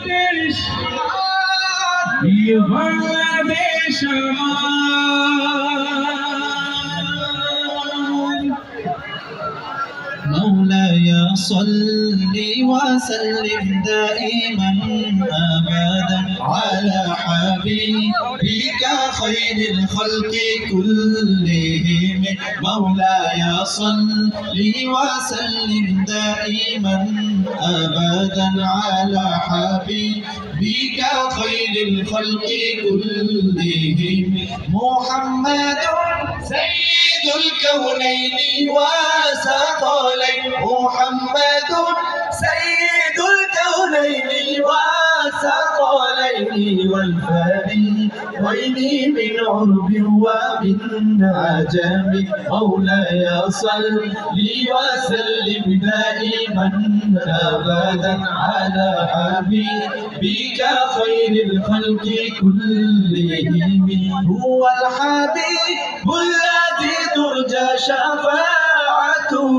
দেশ বাংলাদেশ مولاي صل وسلم دائما أبدا على حبيبك خير الخلق كلهم مولاي صل وسلم دائما أبدا على حبيبك خير الخلق كلهم محمد سيد الكونين وثقلين محمد سيد الكونين وثقلين والفريقين من عرب ومن عجم مولاي صل وسلم دائما ابدا على حبيبك خير الخلق كلهم هو الحبيب الذي ترجى شفاعته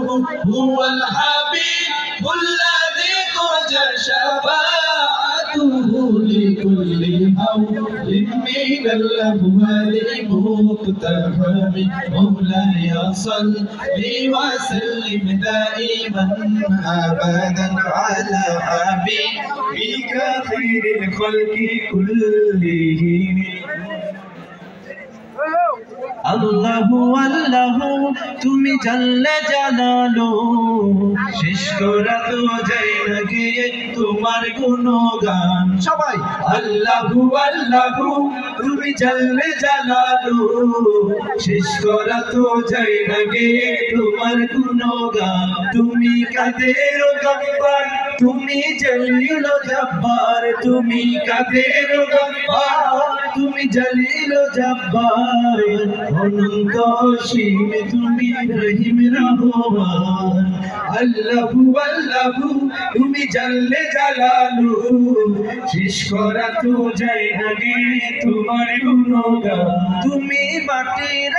هو الحبيب الذي ترجى شفاعته لكل هول من الأهوال مقتحم مولاي صل وسلم دائما أبدا على حبيبك خير الخلق كلهم আল্লাহু আল্লাহু তুমি জাল্লে জালালু শেষ করা তো যায় না গিয়ে তোমার গুণগান সবাই আল্লাহু আল্লাহু তুমি জাল্লে জালালু শেষ করা তো যায় না গিয়ে তোমার গুণগান তুমি কাদের গফফার তুমি জলিল জব্বার তুমি কাদের গফফার তুমি জলিল জব্বার অনন্ত অসীম তুমি রহিম রহমান আল্লাহু আল্লাহু তুমি জাল্লে জালালু শেষ করা তো যায় না গে তোমার গুণগান তুমি মাটির